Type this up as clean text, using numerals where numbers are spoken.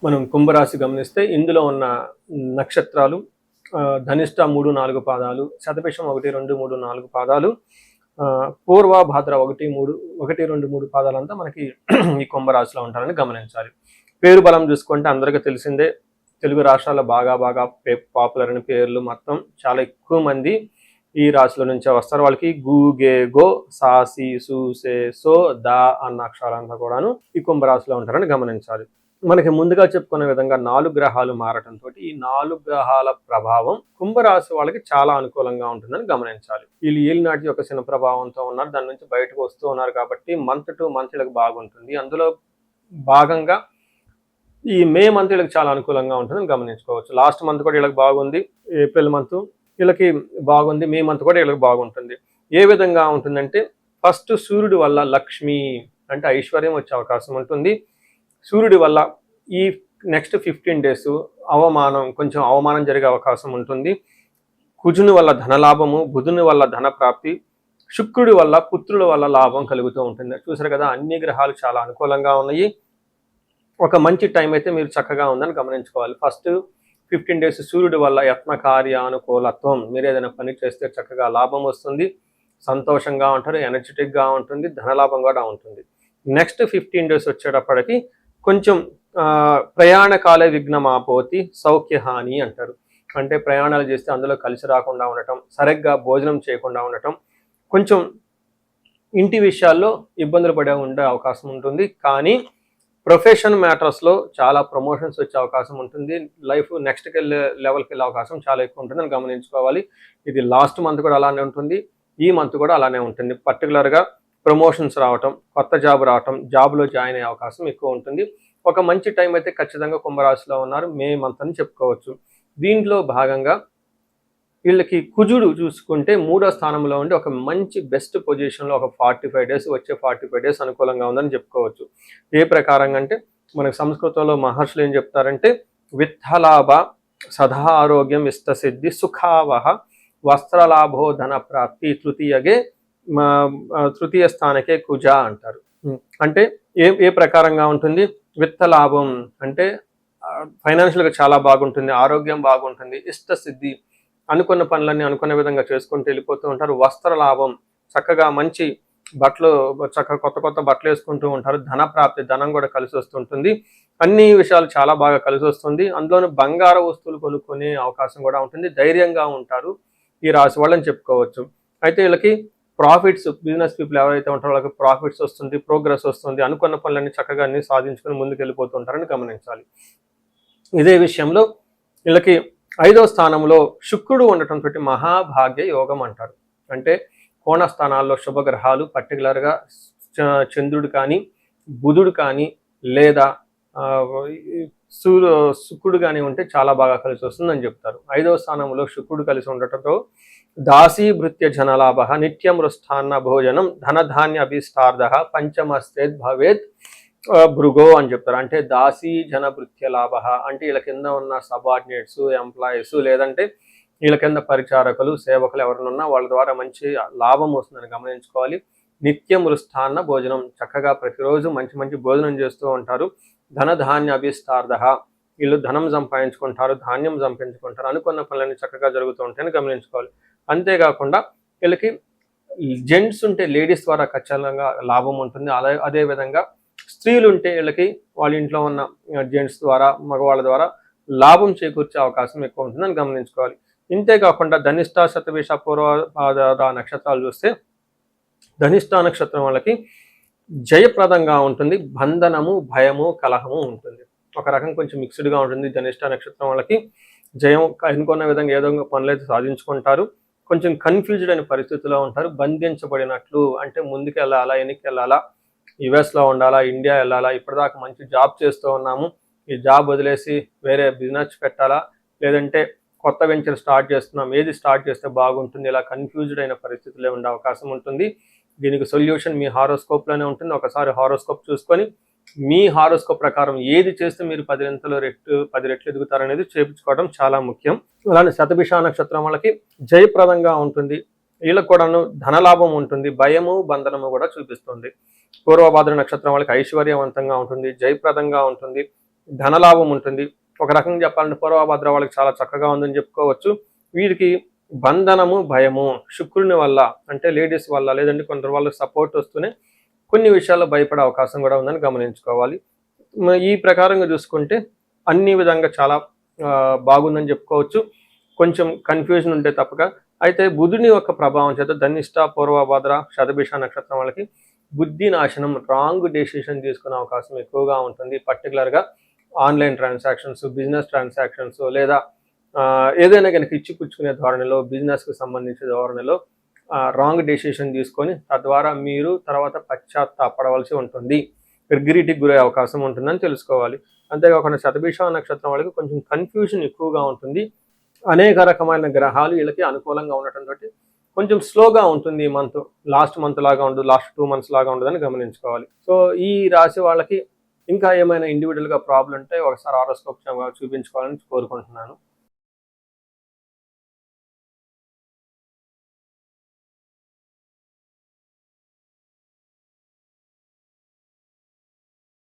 మనం కుంభరాశి గమనిస్తే ఇందులో ఉన్న నక్షత్రాలు ధనిష్ట 3, 4 పాదాలు, శతభిషం 1, 2, 3, 4 పాదాలు, పూర్వ భాద్ర 1, 3, 1, 2, 3 పాదాలంతా మనకి ఈ కుంభరాశిలో ఉంటారని గమనించాలి. పేరు బలం చూసుకుంటే అందరికీ తెలిసిందే, తెలుగు రాష్ట్రాల్లో బాగా పాపులర్ అయిన పేర్లు మొత్తం చాలా ఎక్కువ మంది ఈ రాశిలో నుంచే వస్తారు. వాళ్ళకి గు, గే, గో, సా, సి, సు, సే, సో, దా అన్న అక్షరాలంతా కూడాను ఈ కుంభరాశిలో ఉంటారని గమనించాలి. మనకి ముందుగా చెప్పుకునే విధంగా 4 గ్రహాలు మారటంతో ఈ 4 గ్రహాల ప్రభావం కుంభరాశి వాళ్ళకి చాలా అనుకూలంగా ఉంటుందని గమనించాలి. వీళ్ళు ఏలినాటి యొక్క శని ప్రభావంతో ఉన్నారు, దాని నుంచి బయటకు వస్తూ ఉన్నారు కాబట్టి మంత్ టు మంత్ వీళ్ళకి బాగుంటుంది. అందులో భాగంగా ఈ మే మంత్ వీళ్ళకి చాలా అనుకూలంగా ఉంటుందని గమనించుకోవచ్చు. లాస్ట్ మంత్ కూడా వీళ్ళకి బాగుంది, ఏప్రిల్ మంత్ వీళ్ళకి బాగుంది, మే మంత్ కూడా వీళ్ళకి బాగుంటుంది. ఏ విధంగా ఉంటుందంటే ఫస్ట్ సూర్యుడి వల్ల లక్ష్మి అంటే ఐశ్వర్యం వచ్చే అవకాశం ఉంటుంది. సూర్యుడి వల్ల ఈ నెక్స్ట్ 15 days కొంచెం అవమానం జరిగే అవకాశం ఉంటుంది. కుజుని వల్ల ధనలాభము, బుధుని వల్ల ధన ప్రాప్తి, శుక్రుడి వల్ల పుత్రుల వల్ల లాభం కలుగుతూ ఉంటుంది. చూసారు కదా, అన్ని గ్రహాలు చాలా అనుకూలంగా ఉన్నాయి. ఒక మంచి టైం అయితే మీరు చక్కగా ఉందని గమనించుకోవాలి. ఫస్ట్ 15 days సూర్యుడి వల్ల యత్న కార్యానుకూలత్వం, మీరు ఏదైనా పని చేస్తే చక్కగా లాభం వస్తుంది, సంతోషంగా ఉంటారు, ఎనర్జెటిక్గా ఉంటుంది, ధనలాభం కూడా ఉంటుంది. నెక్స్ట్ 15 days వచ్చేటప్పటికి కొంచెం ప్రయాణకాలే విఘ్నమాపోతి సౌఖ్యహాని అంటారు. అంటే ప్రయాణాలు చేస్తే అందులో కలిసి రాకుండా ఉండటం, సరిగ్గా భోజనం చేయకుండా ఉండటం, కొంచెం ఇంటి విషయాల్లో ఇబ్బందులు ఉండే అవకాశం ఉంటుంది. కానీ ప్రొఫెషన్ మ్యాటర్స్లో చాలా ప్రమోషన్స్ వచ్చే అవకాశం ఉంటుంది. లైఫ్ నెక్స్ట్ లెవెల్కి వెళ్ళే అవకాశం చాలా ఎక్కువ ఉంటుందని గమనించుకోవాలి. ఇది లాస్ట్ మంత్ కూడా అలానే ఉంటుంది, ఈ మంత్ కూడా అలానే ఉంటుంది. పర్టికులర్గా ప్రమోషన్స్ రావటం, కొత్త జాబ్ రావటం, జాబ్లో జాయిన్ అయ్యే అవకాశం ఎక్కువ ఉంటుంది. ఒక మంచి టైం అయితే ఖచ్చితంగా కుంభరాశిలో ఉన్నారు, మే మంత్ అని చెప్పుకోవచ్చు. దీంట్లో భాగంగా వీళ్ళకి కుజుడు చూసుకుంటే 3వ స్థానంలో ఉండి ఒక మంచి బెస్ట్ పొజిషన్లో ఒక 45 days వచ్చే 45 days అనుకూలంగా ఉందని చెప్పుకోవచ్చు. ఏ ప్రకారంగా అంటే మనకు సంస్కృతంలో మహర్షులు ఏం చెప్తారంటే విత్తలాభ సదా ఆరోగ్యం ఇష్టసిద్ధి సుఖావహ వస్త్రలాభో ధన ప్రాప్తి తృతీయ స్థానకే కుజ అంటారు. అంటే ఏ ప్రకారంగా ఉంటుంది, విత్త లాభం అంటే ఫైనాన్షియల్గా చాలా బాగుంటుంది, ఆరోగ్యం బాగుంటుంది, ఇష్టసిద్ధి అనుకున్న పనులన్నీ అనుకున్న విధంగా చేసుకుంటూ వెళ్ళిపోతూ ఉంటారు. వస్త్ర లాభం, చక్కగా మంచి బట్టలు, చక్కగా కొత్త బట్టలు వేసుకుంటూ ఉంటారు. ధన ప్రాప్తి, ధనం కూడా కలిసి వస్తుంటుంది. అన్ని విషయాలు చాలా బాగా కలిసి వస్తుంది. అందులోనూ బంగారు వస్తువులు కొనుక్కునే అవకాశం కూడా ఉంటుంది. ధైర్యంగా ఉంటారు ఈ రాశి వాళ్ళని చెప్పుకోవచ్చు. అయితే వీళ్ళకి ప్రాఫిట్స్, బిజినెస్ పీపుల్ ఎవరైతే ఉంటారో వాళ్ళకి ప్రాఫిట్స్ వస్తుంది, ప్రోగ్రెస్ వస్తుంది, అనుకున్న పనులన్నీ చక్కగా అన్ని సాధించుకొని ముందుకు వెళ్ళిపోతూ ఉంటారని గమనించాలి. ఇదే విషయంలో వీళ్ళకి 5వ స్థానంలో శుక్రుడు ఉండటంతో మహాభాగ్య యోగం అంటారు. అంటే కోణ స్థానాల్లో శుభగ్రహాలు, పర్టికులర్గా చంద్రుడు కానీ, బుధుడు కానీ, లేదా శుక్రుడు కానీ ఉంటే చాలా బాగా కలిసి వస్తుందని చెప్తారు. 5వ స్థానంలో శుక్రుడు కలిసి ఉండటంతో దాసీభృత్య జనలాభ నిత్యం మృష్టాన్న భోజనం ధనధాన్య అభిష్టార్థ పంచమస్తేద్ భవేత్ భృగో అని చెప్తారు. అంటే దాసీ జన భృత్య లాభ అంటే వీళ్ళ కింద ఉన్న సబార్డినేట్స్, ఎంప్లాయీస్, లేదంటే వీళ్ళ కింద పరిచారకులు, సేవకులు ఎవరైనా వాళ్ళ ద్వారా మంచి లాభం వస్తుందని గమనించుకోవాలి. నిత్యం మృష్టాన్న భోజనం, చక్కగా ప్రతిరోజు మంచి భోజనం చేస్తూ ఉంటారు. ధనధాన్య అభిష్టార్థ, వీళ్ళు ధనం సంపాదించుకుంటారు, ధాన్యం సంపాదించుకుంటారు, అనుకున్న పనులన్నీ చక్కగా జరుగుతూ ఉంటాయని గమనించుకోవాలి. అంతేకాకుండా వీళ్ళకి జెంట్స్ ఉంటే లేడీస్ ద్వారా ఖచ్చితంగా లాభం ఉంటుంది. అదేవిధంగా స్త్రీలు ఉంటే వీళ్ళకి వాళ్ళ ఇంట్లో ఉన్న జెంట్స్ ద్వారా, మగవాళ్ళ ద్వారా లాభం చేకూర్చే అవకాశం ఎక్కువ ఉంటుందని గమనించుకోవాలి. ఇంతేకాకుండా ధనిష్ట, శతభిష, పూర్వభాద్ర నక్షత్రాలు చూస్తే ధనిష్ట నక్షత్రం వాళ్ళకి జయప్రదంగా ఉంటుంది. బంధనము, భయము, కలహము ఉంటుంది. ఒక రకం కొంచెం మిక్స్డ్గా ఉంటుంది. ధనిష్ట నక్షత్రం వాళ్ళకి జయం, అనుకున్న విధంగా ఏదో పనులు అయితే సాధించుకుంటారు. కొంచెం కన్ఫ్యూజ్డ్ అయిన పరిస్థితిలో ఉంటారు. బంధించబడినట్లు, అంటే ముందుకు వెళ్ళాలా, వెనక్కి వెళ్ళాలా, యుఎస్లో ఉండాలా, ఇండియా వెళ్ళాలా, ఇప్పటిదాకా మంచి జాబ్ చేస్తూ ఉన్నాము, ఈ జాబ్ వదిలేసి వేరే బిజినెస్ పెట్టాలా, లేదంటే కొత్త వెంచర్ స్టార్ట్ చేస్తున్నాం, ఏది స్టార్ట్ చేస్తే బాగుంటుంది, ఇలా కన్ఫ్యూజ్డ్ అయిన పరిస్థితుల్లో ఉండే అవకాశం ఉంటుంది. దీనికి సొల్యూషన్ మీ హారోస్కోప్లోనే ఉంటుంది. ఒకసారి హారోస్కోప్ చూసుకొని మీ హారోస్కోప్ ప్రకారం ఏది చేస్తే మీరు 10 రెట్లు ఎదుగుతారనేది చేయించుకోవడం చాలా ముఖ్యం. అలానే శతభిష నక్షత్రం వాళ్ళకి జయప్రదంగా ఉంటుంది. వీళ్ళకు కూడాను ధనలాభం ఉంటుంది, భయము, బంధనము కూడా చూపిస్తుంది. పూర్వభాద్ర నక్షత్రం వాళ్ళకి ఐశ్వర్యవంతంగా ఉంటుంది, జయప్రదంగా ఉంటుంది, ధనలాభం ఉంటుంది. ఒక రకంగా చెప్పాలంటే పూర్వభద్ర వాళ్ళకి చాలా చక్కగా ఉందని చెప్పుకోవచ్చు. వీరికి బంధనము, భయము శుక్రుని వల్ల అంటే లేడీస్ వల్ల లేదంటే కొందరు వాళ్ళకి సపోర్ట్ వస్తూనే కొన్ని విషయాల్లో భయపడే అవకాశం కూడా ఉందని గమనించుకోవాలి. ఈ ప్రకారంగా చూసుకుంటే అన్ని విధంగా చాలా బాగుందని చెప్పుకోవచ్చు. కొంచెం కన్ఫ్యూజన్ ఉంటే తప్పక. అయితే బుధుని యొక్క ప్రభావం చేత ధనిష్ట, పూర్వభద్ర, శతభిష నక్షత్రం వాళ్ళకి బుద్ధి నాశనం, రాంగ్ డెసిషన్ తీసుకునే అవకాశం ఎక్కువగా ఉంటుంది. పర్టికులర్గా ఆన్లైన్ ట్రాన్సాక్షన్స్, బిజినెస్ ట్రాన్సాక్షన్స్ లేదా ఏదైనా కనుక ఇచ్చిపుచ్చుకునే ధోరణిలో, బిజినెస్కి సంబంధించిన ధోరణిలో రాంగ్ డెసిషన్ తీసుకొని తద్వారా మీరు తర్వాత పశ్చాత్తాపడవలసి ఉంటుంది. రిగ్రెట్కి గురయ్యే అవకాశం ఉంటుందని తెలుసుకోవాలి. అంతేకాకుండా శతభిష నక్షత్రం వాళ్ళకి కొంచెం కన్ఫ్యూజన్ ఎక్కువగా ఉంటుంది. అనేక రకమైన గ్రహాలు వీళ్ళకి అనుకూలంగా ఉండటంతో కొంచెం స్లోగా ఉంటుంది ఈ మంత్. లాస్ట్ మంత్ లాగా ఉండదు, లాస్ట్ 2 months లాగా ఉండదని గమనించుకోవాలి. సో ఈ రాశి వాళ్ళకి ఇంకా ఏమైనా ఇండివిజువల్గా ప్రాబ్లం ఉంటే ఒకసారి హారోస్కోప్ చూపించుకోవాలని కోరుకుంటున్నాను.